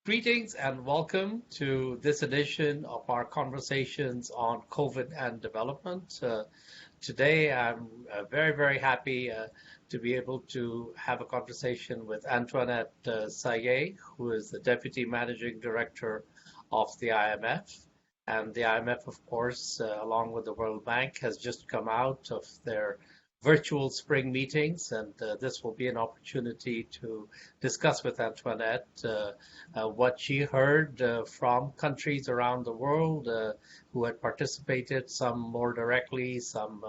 Greetings and welcome to this edition of our conversations on COVID and development. Today, I'm very happy to be able to have a conversation with Antoinette Sayeh, who is the Deputy Managing Director of the IMF. And the IMF, of course, along with the World Bank, has just come out of their virtual spring meetings, and this will be an opportunity to discuss with Antoinette what she heard from countries around the world who had participated, some more directly, some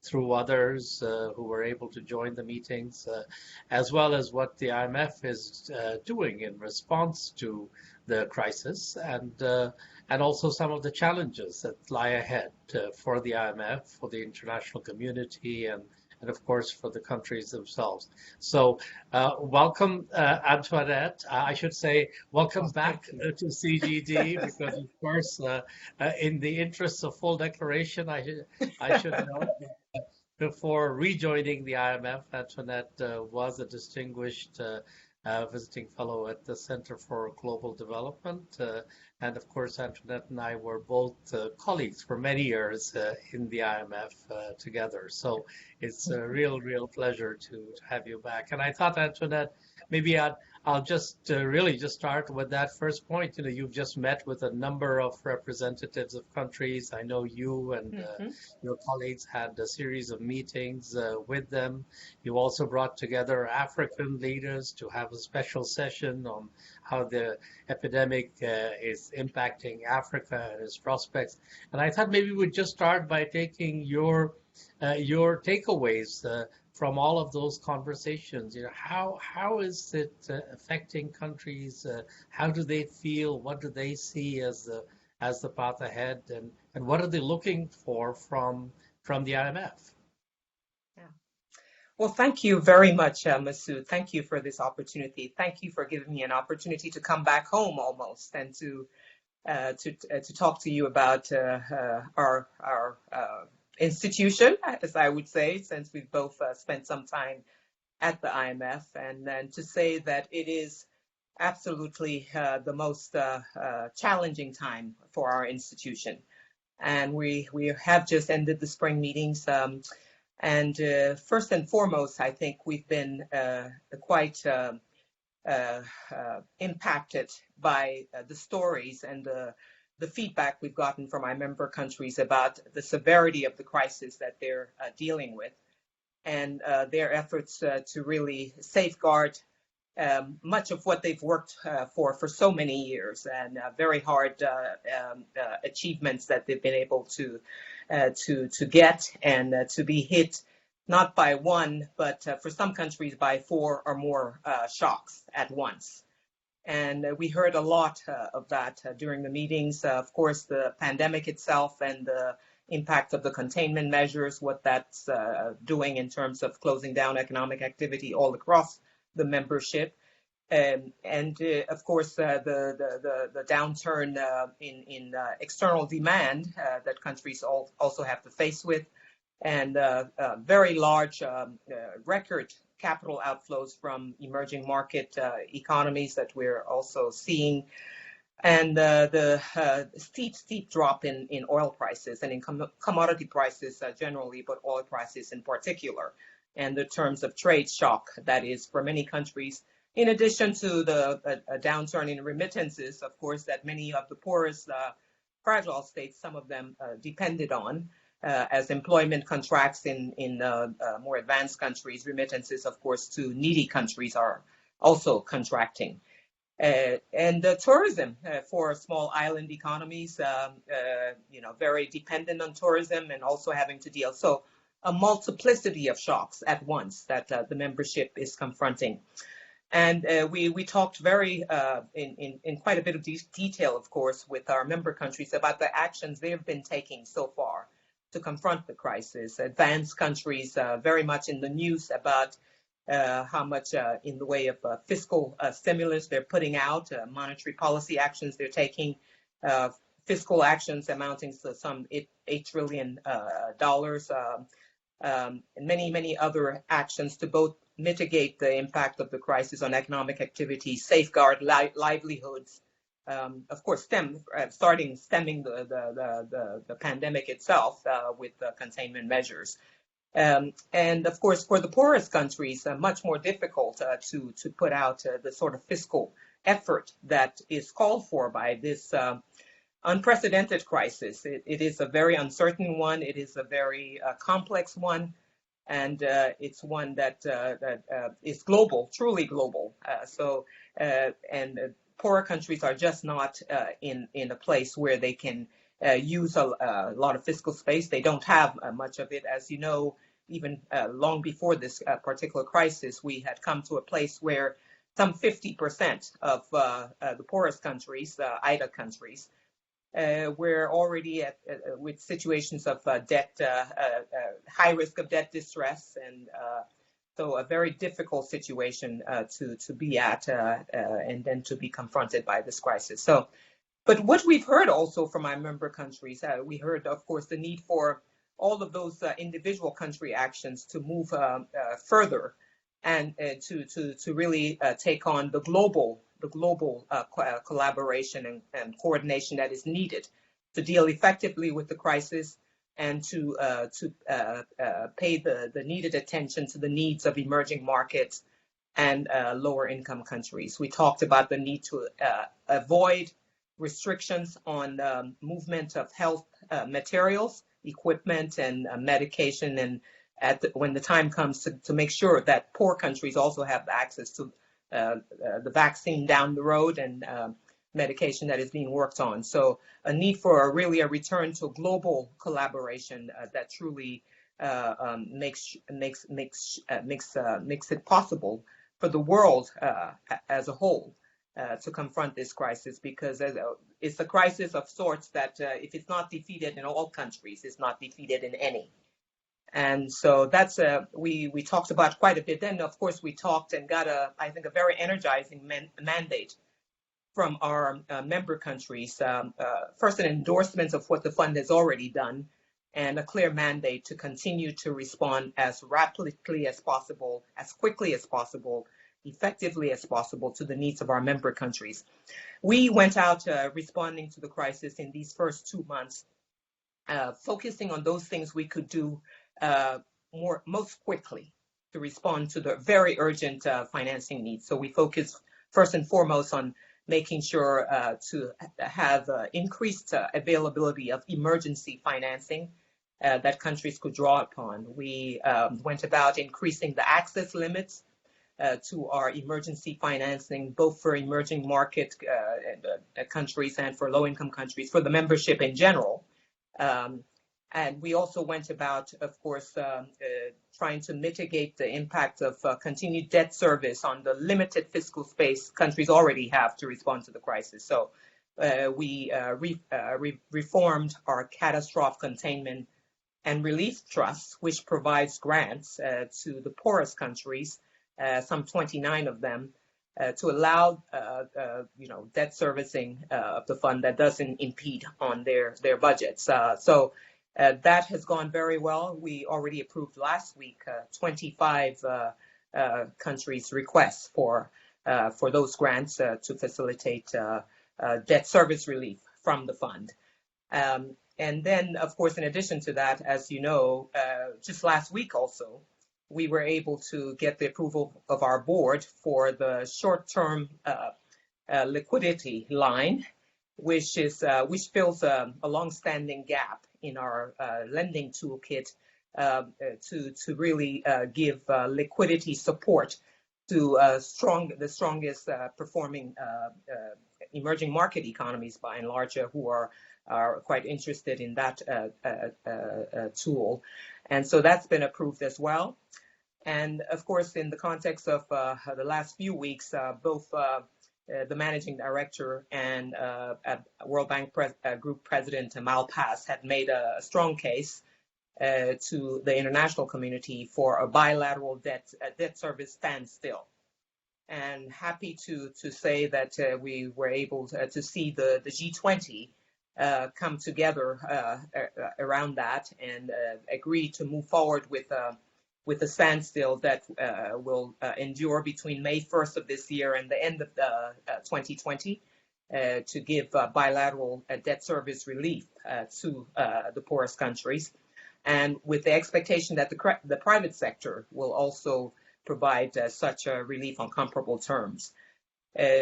through others who were able to join the meetings, as well as what the IMF is doing in response to the crisis, and also some of the challenges that lie ahead for the IMF, for the international community, and of course for the countries themselves. So welcome, Antoinette. I should say welcome back to CGD because, of course, in the interests of full declaration, I should note that before rejoining the IMF, Antoinette was a distinguished visiting fellow at the Center for Global Development. And of course, Antoinette and I were both colleagues for many years in the IMF together. So it's a real pleasure to have you back. And I thought, Antoinette, maybe I'll just really just start with that first point. You know, you've just met with a number of representatives of countries. I know you and your colleagues had a series of meetings with them. You also brought together African leaders to have a special session on how the epidemic is impacting Africa and its prospects. And I thought maybe we'd just start by taking your takeaways from all of those conversations. You know, how is it affecting countries? How do they feel? What do they see as the path ahead? And what are they looking for from the IMF? Yeah. Well, thank you very much, Masood. Thank you for this opportunity. Thank you for giving me an opportunity to come back home almost and to talk to you about our institution, as I would say, since we've both spent some time at the IMF, and then to say that it is absolutely the most challenging time for our institution. And we have just ended the spring meetings. And first and foremost, I think we've been quite impacted by the stories and the feedback we've gotten from our member countries about the severity of the crisis that they're dealing with, and their efforts to really safeguard much of what they've worked for so many years, and very hard achievements that they've been able to get, and to be hit not by one, but for some countries by four or more shocks at once. And we heard a lot of that during the meetings. Of course, the pandemic itself and the impact of the containment measures, what that's doing in terms of closing down economic activity all across the membership. And of course, the downturn in external demand that countries also have to face with, and very large record capital outflows from emerging market economies that we're also seeing, and the steep drop in oil prices and in commodity prices generally, but oil prices in particular, and the terms of trade shock that is for many countries, in addition to the downturn in remittances, of course, that many of the poorest fragile states, some of them depended on. As employment contracts in more advanced countries, remittances, of course, to needy countries are also contracting. And tourism for small island economies, very dependent on tourism and also having to deal. So a multiplicity of shocks at once that the membership is confronting. And we talked very in quite a bit of detail, of course, with our member countries about the actions they've been taking so far to confront the crisis. Advanced countries very much in the news about how much in the way of fiscal stimulus they're putting out, monetary policy actions they're taking, fiscal actions amounting to some $8 trillion, and many other actions to both mitigate the impact of the crisis on economic activity, safeguard livelihoods, of course, stemming the pandemic itself with containment measures. And of course, for the poorest countries, much more difficult to put out the sort of fiscal effort that is called for by this unprecedented crisis. It is a very uncertain one. It is a very complex one. And it's one that is global, truly global. And poorer countries are just not in a place where they can use a lot of fiscal space. They don't have much of it. As you know, even long before this particular crisis, we had come to a place where some 50% of the poorest countries, the IDA countries, we're already with situations of debt, high risk of debt distress, and so a very difficult situation to be at, and then to be confronted by this crisis. So, but what we've heard also from our member countries, we heard, of course, the need for all of those individual country actions to move further and to really take on the global collaboration and coordination that is needed to deal effectively with the crisis and to pay the needed attention to the needs of emerging markets and lower income countries. We talked about the need to avoid restrictions on movement of health materials, equipment, and medication, and when the time comes to make sure that poor countries also have access to the vaccine down the road and medication that is being worked on. So a need for really a return to global collaboration that truly makes it possible for the world as a whole to confront this crisis, because it's a crisis of sorts that if it's not defeated in all countries, it's not defeated in any. And so that's we talked about quite a bit. Then, of course, we talked and got I think a very energizing mandate from our member countries. First, an endorsement of what the fund has already done, and a clear mandate to continue to respond as rapidly as possible, as quickly as possible, effectively as possible to the needs of our member countries. We went out responding to the crisis in these first 2 months, focusing on those things we could do most quickly to respond to the very urgent financing needs. So we focused first and foremost on making sure to have increased availability of emergency financing that countries could draw upon. We went about increasing the access limits to our emergency financing, both for emerging market countries and for low-income countries, for the membership in general. And we also went about, of course, trying to mitigate the impact of continued debt service on the limited fiscal space countries already have to respond to the crisis. So we reformed our catastrophe containment and relief trust, which provides grants to the poorest countries, some 29 of them, to allow debt servicing of the fund that doesn't impede on their budgets. So that has gone very well. We already approved last week 25 countries' requests for those grants to facilitate debt service relief from the fund. And then, of course, in addition to that, as you know, just last week also, we were able to get the approval of our board for the short-term liquidity line, which fills a long-standing gap in our lending toolkit to really give liquidity support to the strongest performing emerging market economies, by and large, who are quite interested in that tool. And so that's been approved as well. And of course, in the context of the last few weeks, both the managing director and World Bank Group President Malpass had made a strong case to the international community for a bilateral debt service standstill. And happy to say that we were able to see the G20 come together around that and agree to move forward with with a standstill that will endure between May 1st of this year and the end of 2020 to give bilateral debt service relief to the poorest countries, and with the expectation that the private sector will also provide such a relief on comparable terms.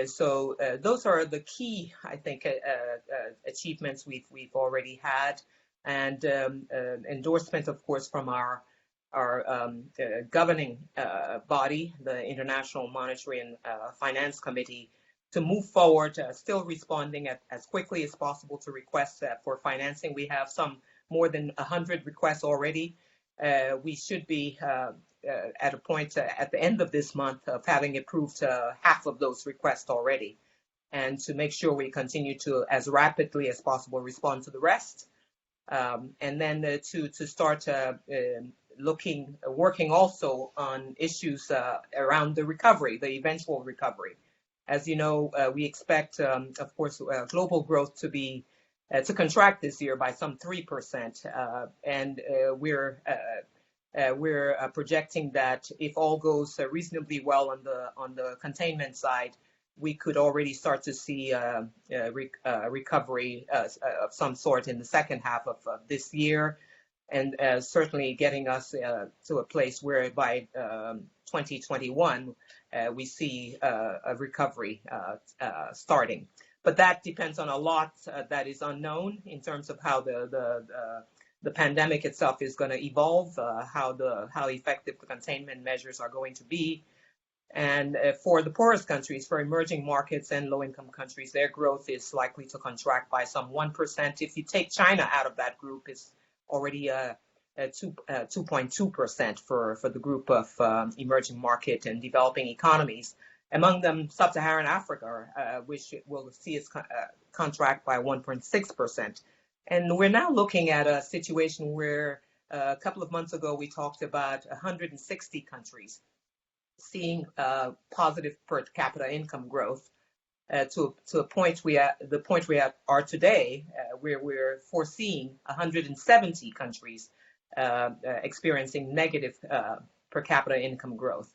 So those are the key, I think, achievements we've already had, and endorsement, of course, from our governing body, the International Monetary and Finance Committee, to move forward, still responding as quickly as possible to requests for financing. We have some more than 100 requests already. We should be at a point at the end of this month of having approved half of those requests already, and to make sure we continue to, as rapidly as possible, respond to the rest. And then to start working also on issues around the recovery, the eventual recovery. As you know, we expect, of course, global growth to contract this year by some 3%, and we're projecting that if all goes reasonably well on the containment side, we could already start to see recovery of some sort in the second half of this year, and certainly getting us to a place where by 2021 we see a recovery starting. But that depends on a lot that is unknown in terms of how the pandemic itself is going to evolve, how effective the containment measures are going to be. And for the poorest countries, for emerging markets and low-income countries, their growth is likely to contract by some 1%. If you take China out of that group, it's already 2.2% for the group of emerging market and developing economies. Among them, Sub-Saharan Africa, which will see its contract by 1.6%. And we're now looking at a situation where a couple of months ago we talked about 160 countries seeing positive per capita income growth to the point we are today, where we're foreseeing 170 countries experiencing negative per capita income growth.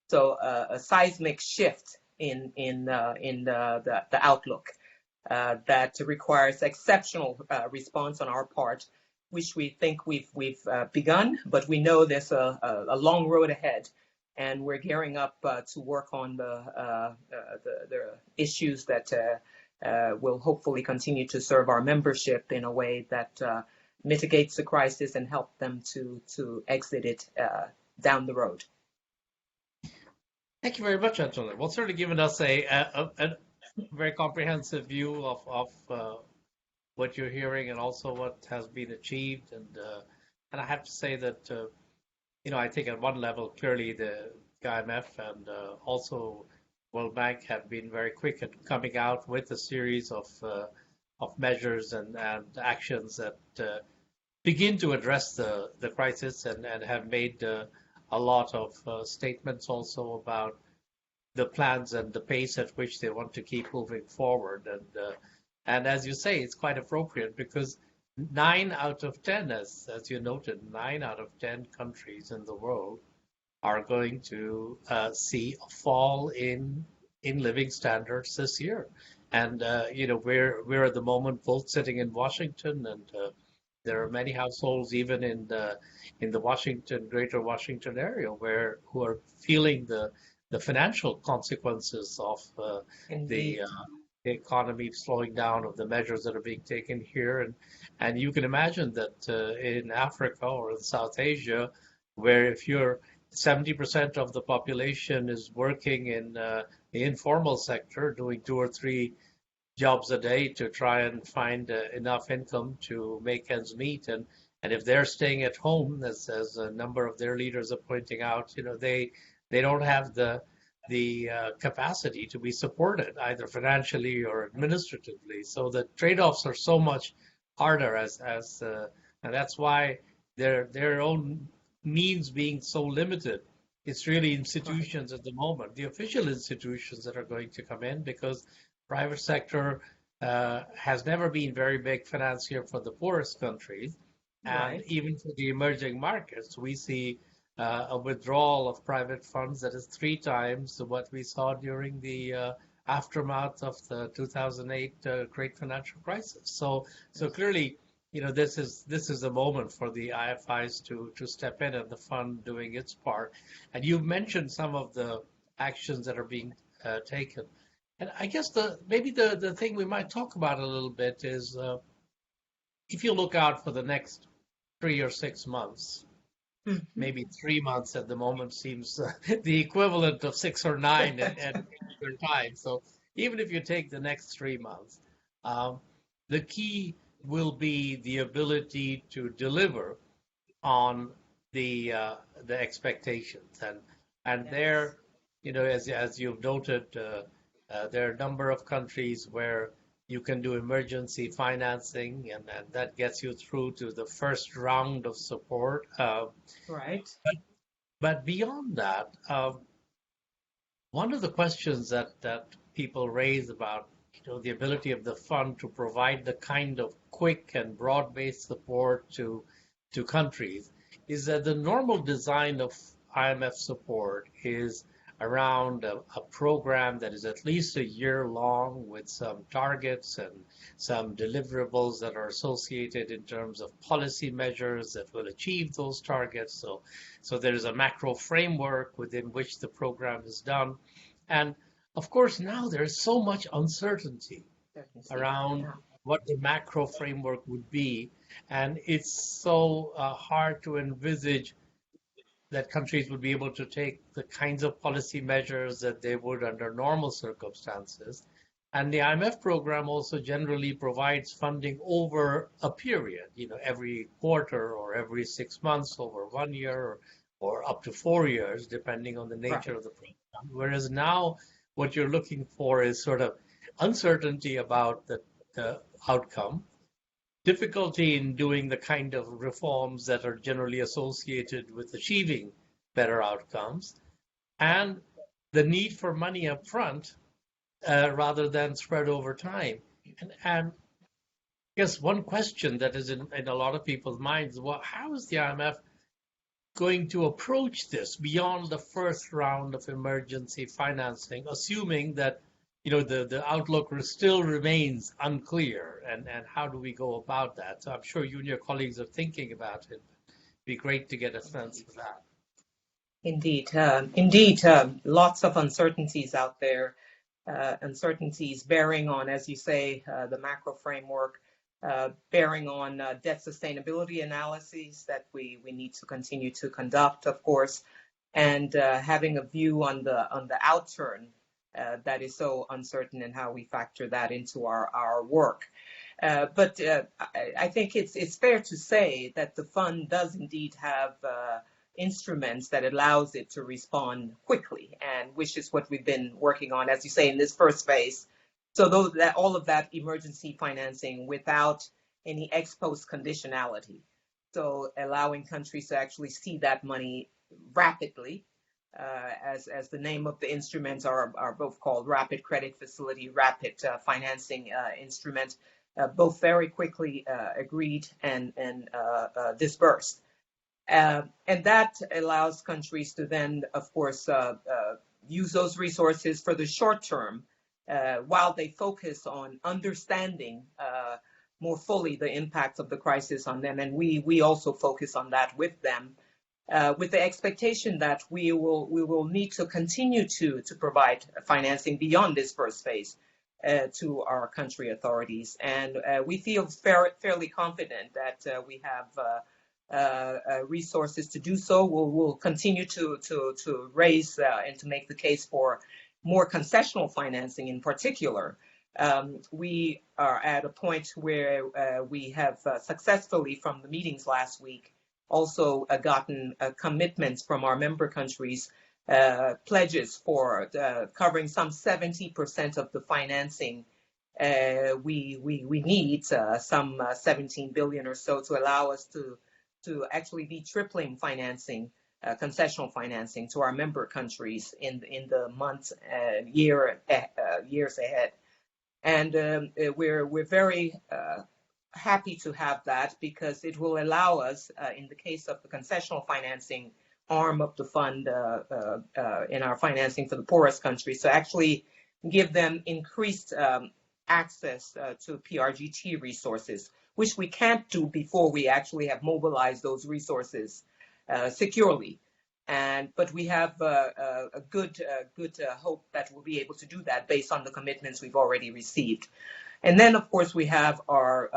So a seismic shift in the outlook that requires exceptional response on our part, which we think we've begun, but we know there's a long road ahead. And we're gearing up to work on the issues that will hopefully continue to serve our membership in a way that mitigates the crisis and help them to exit it down the road. Thank you very much, Antoinette. Well, certainly given us a very comprehensive view of what you're hearing and also what has been achieved. And I have to say that I think at one level, clearly the IMF and also World Bank have been very quick at coming out with a series of measures and actions that begin to address the crisis and have made a lot of statements also about the plans and the pace at which they want to keep moving forward. And as you say, it's quite appropriate because 9 out of 10, as you noted, 9 out of 10 countries in the world are going to see a fall in living standards this year. And we're at the moment both sitting in Washington, and there are many households even in the Greater Washington area who are feeling the financial consequences of the economy slowing down, of the measures that are being taken here. And you can imagine that in Africa or in South Asia, where if you're 70% of the population is working in the informal sector, doing 2 or 3 jobs a day to try and find enough income to make ends meet. And if they're staying at home, as a number of their leaders are pointing out, they don't have the capacity to be supported either financially or administratively. So the trade-offs are so much harder and that's why their own means being so limited. It's really institutions at the moment, the official institutions, that are going to come in, because private sector has never been very big financier for the poorest countries. And even for the emerging markets, we see a withdrawal of private funds that is 3 times what we saw during the aftermath of the 2008 great financial crisis. So clearly, this is a moment for the IFIs to step in and the fund doing its part. And you've mentioned some of the actions that are being taken. And I guess maybe the thing we might talk about a little bit is if you look out for the next 3 or 6 months, maybe 3 months at the moment seems the equivalent of 6 or 9 at other time. So even if you take the next 3 months, the key will be the ability to deliver on the expectations. And Yes. there, as you've noted, there are a number of countries where you can do emergency financing, and that gets you through to the first round of support. Right. But beyond that, one of the questions that people raise about the ability of the fund to provide the kind of quick and broad-based support to countries is that the normal design of IMF support is around a program that is at least a year long with some targets and some deliverables that are associated in terms of policy measures that will achieve those targets. So there's a macro framework within which the program is done. And of course, now there's so much uncertainty around Yeah. what the macro framework would be. And it's so hard to envisage that countries would be able to take the kinds of policy measures that they would under normal circumstances. And the IMF program also generally provides funding over a period, every quarter or every 6 months, over 1 year, or up to 4 years, depending on the nature of the program. Whereas now, what you're looking for is sort of uncertainty about the outcome, difficulty in doing the kind of reforms that are generally associated with achieving better outcomes, and the need for money up front rather than spread over time. And I guess one question that is in a lot of people's minds is, well, how is the IMF going to approach this beyond the first round of emergency financing, assuming that the outlook still remains unclear, and how do we go about that? So I'm sure you and your colleagues are thinking about it. It'd be great to get a sense of that. Indeed, lots of uncertainties out there, uncertainties bearing on, as you say, the macro framework, bearing on debt sustainability analyses that we need to continue to conduct, of course, and having a view on the outturn that is so uncertain, and how we factor that into our work. But I think it's fair to say that the fund does indeed have instruments that allows it to respond quickly, and which is what we've been working on, as you say, in this first phase. So all of that emergency financing without any ex post conditionality. So allowing countries to actually see that money rapidly, as the name of the instruments are both called rapid credit facility, rapid financing instrument, both very quickly agreed and disbursed. And that allows countries to then, of course, use those resources for the short term, while they focus on understanding more fully the impact of the crisis on them. And we also focus on that with them, with the expectation that we will need to continue to provide financing beyond this first phase to our country authorities. And we feel fairly confident that we have resources to do so. We'll continue to raise and to make the case for more concessional financing in particular. We are at a point where we have successfully, from the meetings last week, also gotten commitments from our member countries, pledges for covering some 70% of the financing we need, some 17 billion or so, to allow us to actually be tripling financing, concessional financing to our member countries in the months, years ahead. And we're very happy to have that, because it will allow us, in the case of the concessional financing, arm of the fund in our financing for the poorest countries to actually give them increased access to PRGT resources, which we can't do before we actually have mobilized those resources securely. But we have a good hope that we'll be able to do that based on the commitments we've already received. And then, of course, we have our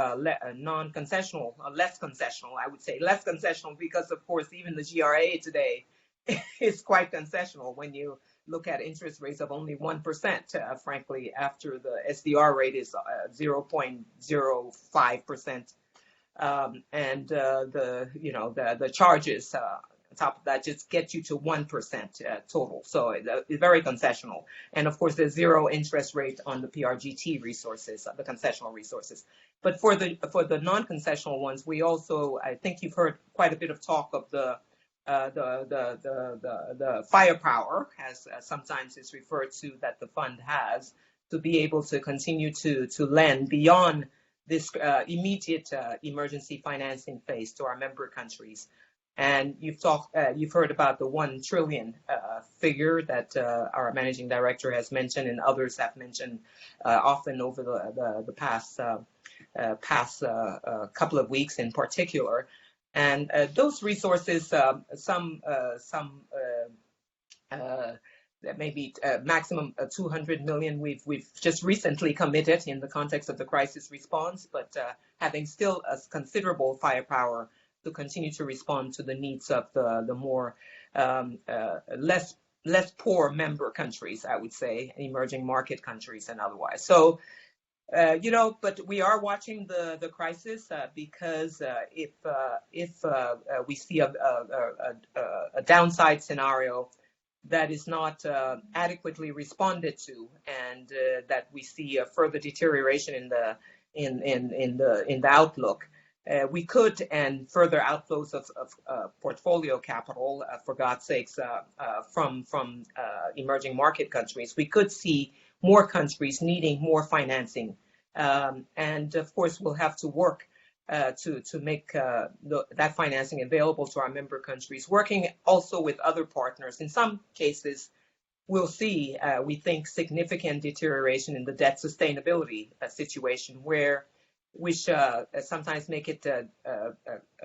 non-concessional, less concessional, I would say, less concessional, because, of course, even the GRA today is quite concessional when you look at interest rates of only 1%, frankly, after the SDR rate is 0.05%. And the charges on top of that just get you to 1% total. So it's very concessional. And of course, there's zero interest rate on the PRGT resources, the concessional resources. But for the non-concessional ones, we also, I think you've heard quite a bit of talk of the firepower, as sometimes it's referred to, that the fund has to be able to continue to lend beyond this immediate emergency financing phase to our member countries. And you've heard about the 1 trillion figure that our managing director has mentioned, and others have mentioned often over the past couple of weeks in particular. And those resources, some that maybe maximum 200 million we've just recently committed in the context of the crisis response, but having still a considerable firepower to continue to respond to the needs of the more less poor member countries, I would say, emerging market countries and otherwise. So, but we are watching the crisis because if we see a downside scenario that is not adequately responded to, and that we see a further deterioration in the outlook, we could, and further outflows of portfolio capital, for God's sakes, from emerging market countries, we could see more countries needing more financing. And of course, we'll have to work to make that financing available to our member countries, working also with other partners. In some cases, we'll see, we think, significant deterioration in the debt sustainability situation, which sometimes make it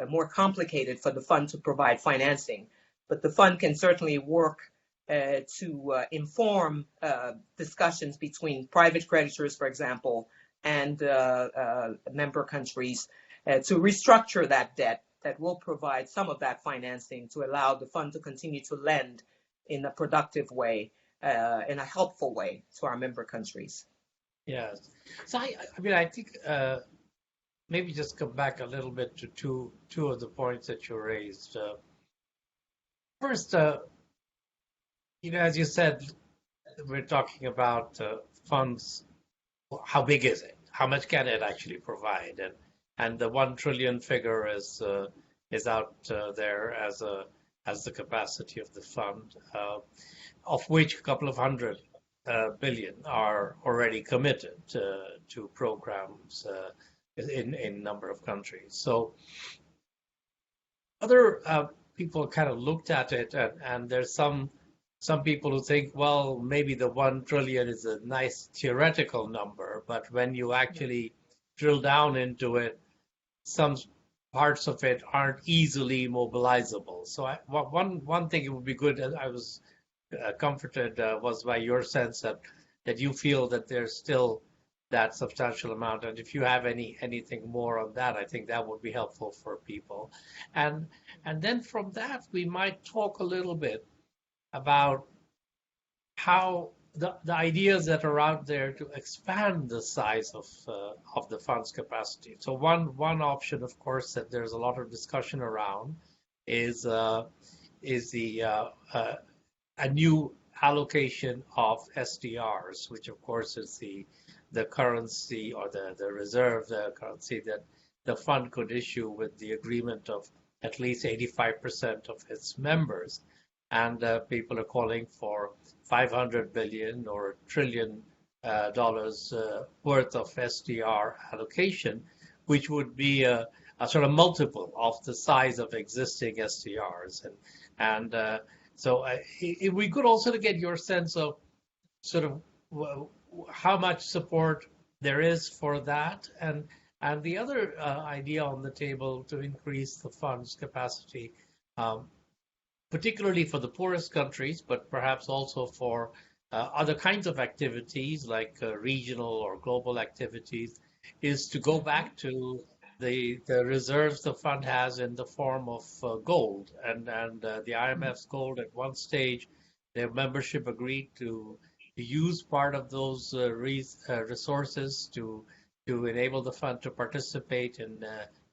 more complicated for the fund to provide financing. But the fund can certainly work to inform discussions between private creditors, for example, and member countries to restructure that debt that will provide some of that financing to allow the fund to continue to lend in a productive way, in a helpful way to our member countries. Yes. So I mean, I think maybe just come back a little bit to two of the points that you raised. First, as you said, we're talking about funds. How big is it? How much can it actually provide? And the 1 trillion figure is out there as the capacity of the fund, of which a couple of hundred billion are already committed to programs in a number of countries. So other people kind of looked at it, and there's some people who think, well, maybe the 1 trillion is a nice theoretical number, but when you actually drill down into it, some parts of it aren't easily mobilizable. So one thing it would be good, I was comforted, was by your sense that you feel that there's still that substantial amount. And if you have anything more on that, I think that would be helpful for people. And then from that, we might talk a little bit about how the ideas that are out there to expand the size of the fund's capacity. So one option, of course, that there's a lot of discussion around is a new allocation of SDRs, which of course is the currency or the reserve, the currency that the fund could issue with the agreement of at least 85% of its members. And people are calling for $500 billion or $1 trillion worth of SDR allocation, which would be a sort of multiple of the size of existing SDRs. And And so we could also to get your sense of sort of how much support there is for that, and the other idea on the table to increase the fund's capacity, um, particularly for the poorest countries, but perhaps also for other kinds of activities like regional or global activities, is to go back to the reserves the fund has in the form of gold. And the IMF's gold at one stage, their membership agreed to use part of those resources to enable the fund to participate in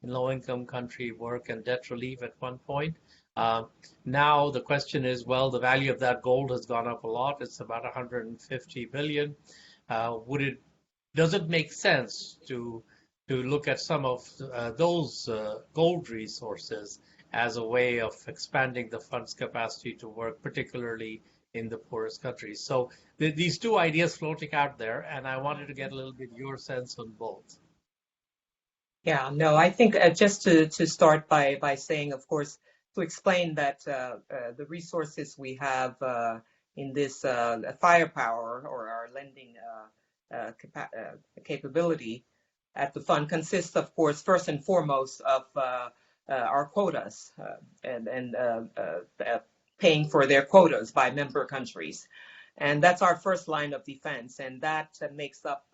low-income country work and debt relief at one point. Uh, Now the question is, well, the value of that gold has gone up a lot. It's about 150 billion. Does it make sense to look at some of those gold resources as a way of expanding the fund's capacity to work, particularly in the poorest countries? So these two ideas floating out there, and I wanted to get a little bit your sense on both. Yeah, no, I think just to start by saying, of course, to explain that the resources we have in this firepower or our lending capability at the fund consists, of course, first and foremost of our quotas and paying for their quotas by member countries. And that's our first line of defense, and that makes up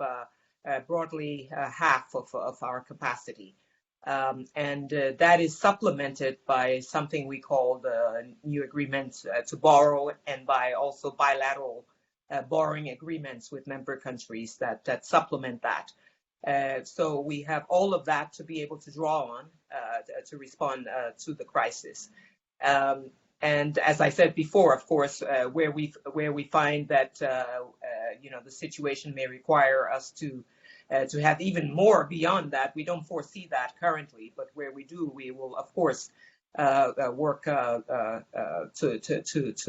broadly half of our capacity. And that is supplemented by something we call the new agreement to borrow, and by also bilateral borrowing agreements with member countries that supplement that. So we have all of that to be able to draw on to respond to the crisis. And as I said before, of course, where we find that the situation may require us to have even more beyond that, we don't foresee that currently. But where we do, we will of course work to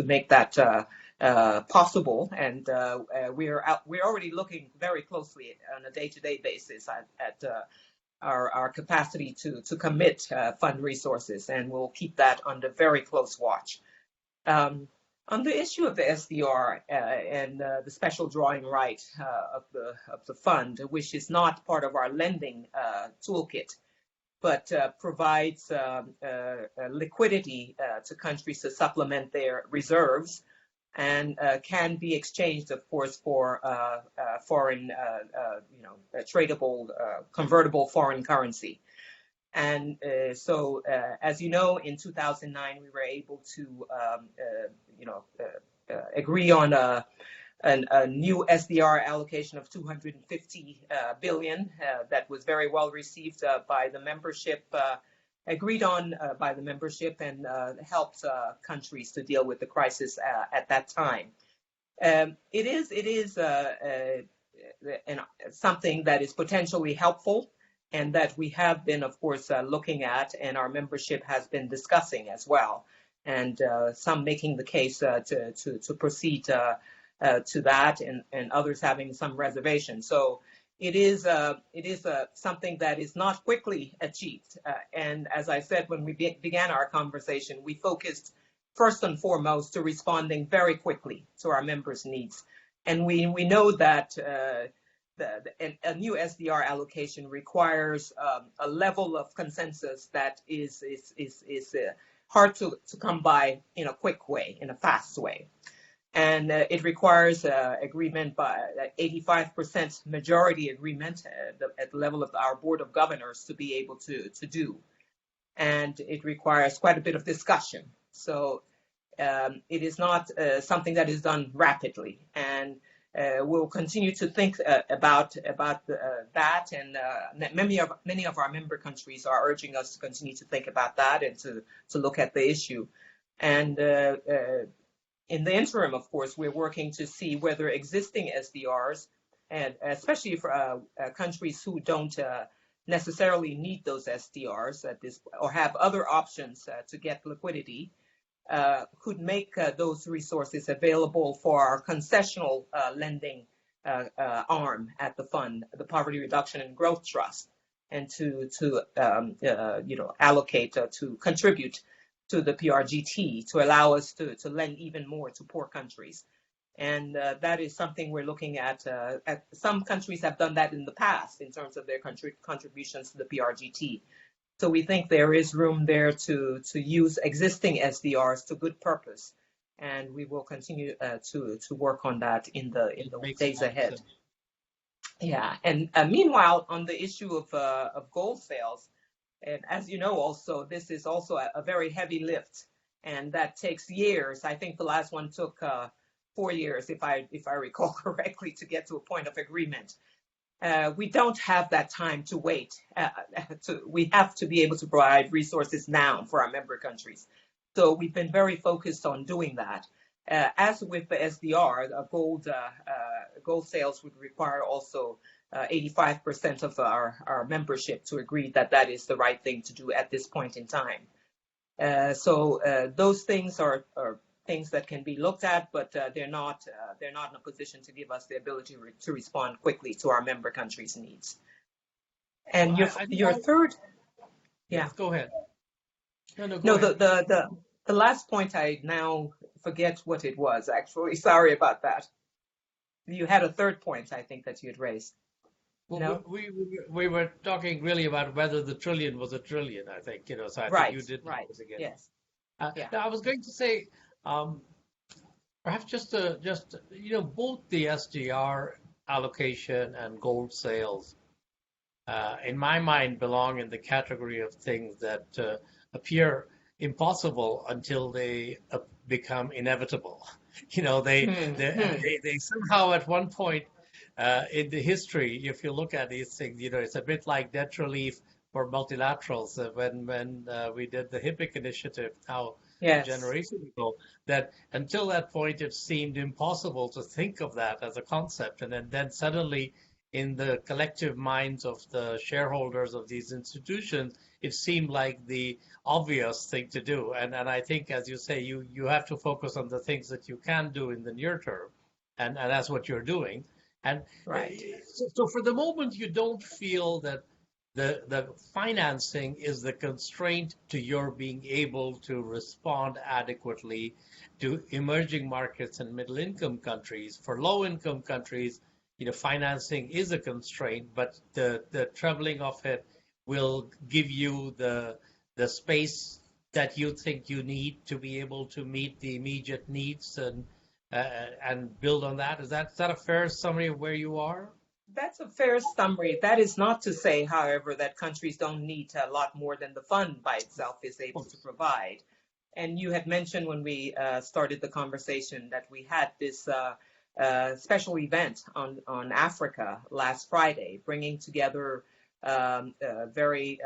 make that possible. And we're already looking very closely on a day-to-day basis at our capacity to commit fund resources, and we'll keep that under very close watch. On the issue of the SDR and the special drawing right of the fund, which is not part of our lending toolkit, but provides liquidity to countries to supplement their reserves, and can be exchanged, of course, for foreign, tradable, convertible foreign currency. And so, as you know, in 2009, we were able to, agree on a new SDR allocation of 250 billion that was very well received by the membership. Agreed on by the membership, and helped countries to deal with the crisis at that time. It is something that is potentially helpful, and that we have been, of course, looking at, and our membership has been discussing as well, and some making the case to proceed to that, and others having some reservations. So it is something that is not quickly achieved. And as I said when we began our conversation, we focused first and foremost to responding very quickly to our members' needs. And we know that a new SDR allocation requires a level of consensus that is hard to come by in a quick way, in a fast way. And it requires agreement by 85% majority agreement at the level of our board of governors to be able to do. And it requires quite a bit of discussion. So it is not something that is done rapidly. And we'll continue to think about that. And many of our member countries are urging us to continue to think about that and to look at the issue. And in the interim, of course, we're working to see whether existing SDRs, and especially for countries who don't necessarily need those SDRs at this, or have other options to get liquidity, could make those resources available for our concessional lending arm at the fund, the Poverty Reduction and Growth Trust, and to allocate to contribute to the PRGT to allow us to lend even more to poor countries. And that is something we're looking at. Some countries have done that in the past in terms of their contributions to the PRGT. So we think there is room there to use existing SDRs to good purpose. And we will continue to work on that in the days ahead. Sense. Yeah, and meanwhile, on the issue of gold sales, and as you know, also this is also a very heavy lift, and that takes years. I think the last one took 4 years, if I recall correctly, to get to a point of agreement. We don't have that time to wait. We have to be able to provide resources now for our member countries. So we've been very focused on doing that. As with the SDR, gold sales would require also 85% of our membership to agree that that is the right thing to do at this point in time. So those things are things that can be looked at, but they're not in a position to give us the ability to respond quickly to our member countries' needs. And your third, yeah. Yes, go ahead. No, the last point, I now forget what it was, actually. Sorry about that. You had a third point, I think, that you had raised. Well, no? we were talking really about whether the trillion was a trillion, I think, so I right, think you did right. again. Yes. Yeah. Now, I was going to say, perhaps just both the SDR allocation and gold sales, in my mind, belong in the category of things that appear impossible until they become inevitable. They somehow at one point in the history, if you look at these things, it's a bit like debt relief for multilaterals when we did the HIPC initiative now a generation ago, that until that point it seemed impossible to think of that as a concept. And then suddenly in the collective minds of the shareholders of these institutions, it seemed like the obvious thing to do. And I think, as you say, you have to focus on the things that you can do in the near term, and that's what you're doing. And right. So for the moment, you don't feel that the financing is the constraint to your being able to respond adequately to emerging markets and middle-income countries. For low-income countries, financing is a constraint, but the trebling of it will give you the space that you think you need to be able to meet the immediate needs and build on that. Is that a fair summary of where you are? That's a fair summary. That is not to say, however, that countries don't need a lot more than the fund by itself is able to provide. And you had mentioned when we started the conversation that we had this special event on Africa last Friday, bringing together very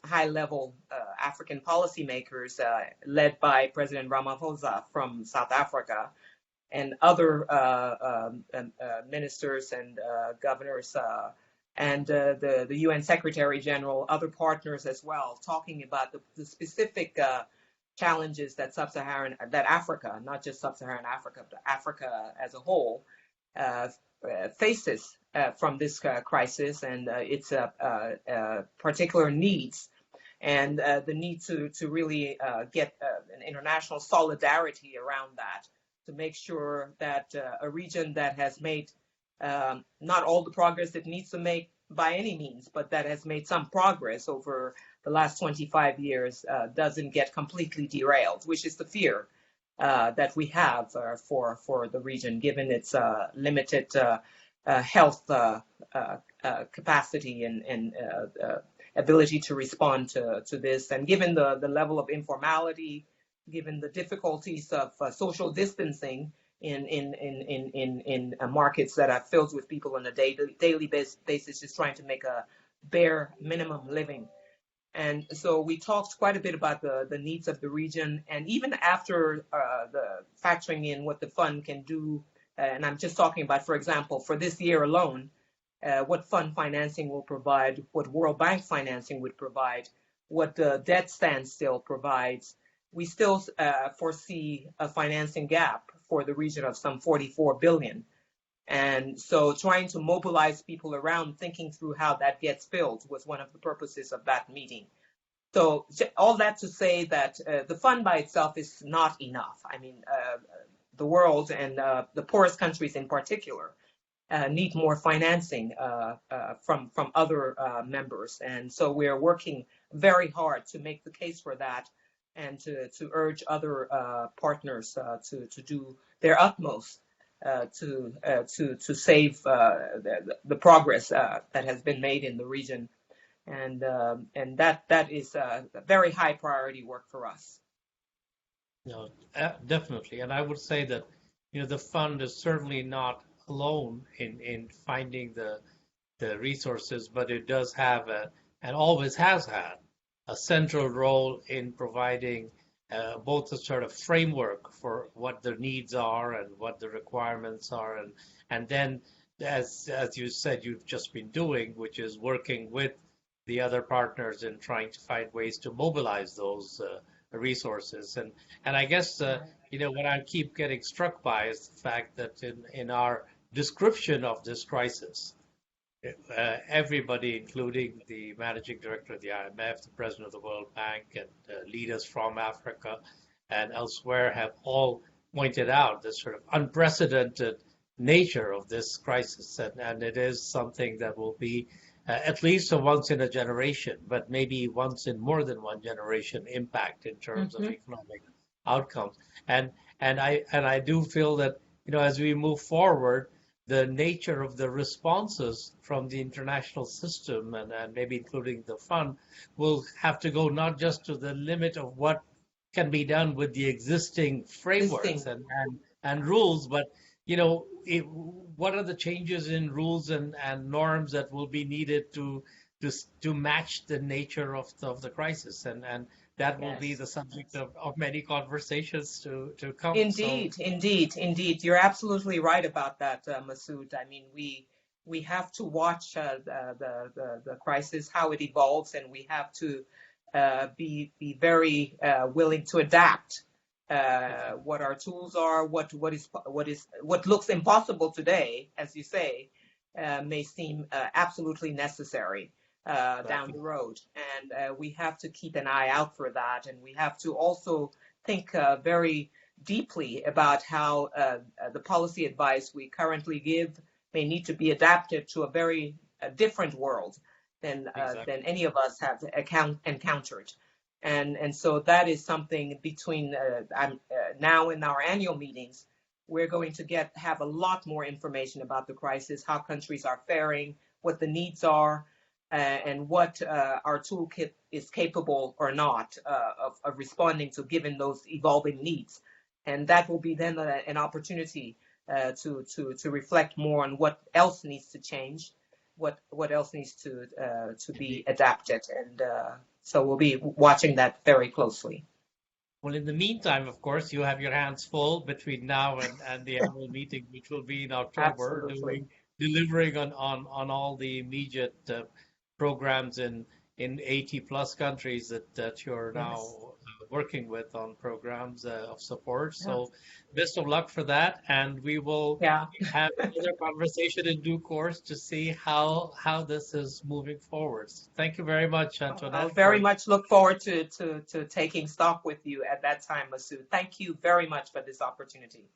high-level African policymakers led by President Ramaphosa from South Africa, and other ministers and governors and the UN Secretary General, other partners as well, talking about the specific challenges that Africa, not just Sub-Saharan Africa, but Africa as a whole, faces from this crisis and its particular needs, and the need to really get an international solidarity around that, to make sure that a region that has made not all the progress it needs to make by any means, but that has made some progress over the last 25 years doesn't get completely derailed, which is the fear that we have for the region, given its limited health capacity and ability to respond to this, and given the level of informality, given the difficulties of social distancing in markets that are filled with people on a daily basis just trying to make a bare minimum living. And so we talked quite a bit about the needs of the region, and even after the factoring in what the fund can do, and I'm just talking about, for example, for this year alone, what fund financing will provide, what World Bank financing would provide, what the debt standstill provides, we still foresee a financing gap for the region of some 44 billion. And so trying to mobilize people around thinking through how that gets filled was one of the purposes of that meeting. So all that to say that the fund by itself is not enough. I mean, the world and the poorest countries in particular need more financing from other members. And so we're working very hard to make the case for that and to urge other partners to do their utmost to save the progress that has been made in the region. And that is very high priority work for us. No, definitely. And I would say that, the fund is certainly not alone in finding the resources, but it does have and always has had a central role in providing both a sort of framework for what the needs are and what the requirements are, and then as you said, you've just been doing, which is working with the other partners in trying to find ways to mobilize those resources. And I guess what I keep getting struck by is the fact that in our description of this crisis, everybody, including the managing director of the IMF, the president of the World Bank, and leaders from Africa and elsewhere, have all pointed out this sort of unprecedented nature of this crisis, and it is something that will be at least a once in a generation, but maybe once in more than one generation impact in terms of economic outcomes. And I do feel that as we move forward, the nature of the responses from the international system and maybe including the fund will have to go not just to the limit of what can be done with the existing frameworks and rules, but what are the changes in rules and norms that will be needed to match the nature of the crisis, and that will be the subject of many conversations to come. Indeed. You're absolutely right about that, Masood. I mean, we have to watch the crisis, how it evolves, and we have to be very willing to adapt. What our tools are, what looks impossible today, as you say, may seem absolutely necessary down the road, and we have to keep an eye out for that, and we have to also think very deeply about how the policy advice we currently give may need to be adapted to a very different world than any of us have encountered. And so that is something between now in our annual meetings, we're going to have a lot more information about the crisis, how countries are faring, what the needs are, and what our toolkit is capable or not of responding to, given those evolving needs. And that will be then an opportunity to reflect more on what else needs to change, what else needs to be adapted. And so we'll be watching that very closely. Well, in the meantime, of course, you have your hands full between now and the annual meeting, which will be in October, delivering on all the immediate programs in 80 plus countries that you're now working with on programs of support. So best of luck for that. And we will have another conversation in due course to see how this is moving forward. Thank you very much, Antoinette. I'll very much look forward to taking stock with you at that time, Masood. Thank you very much for this opportunity.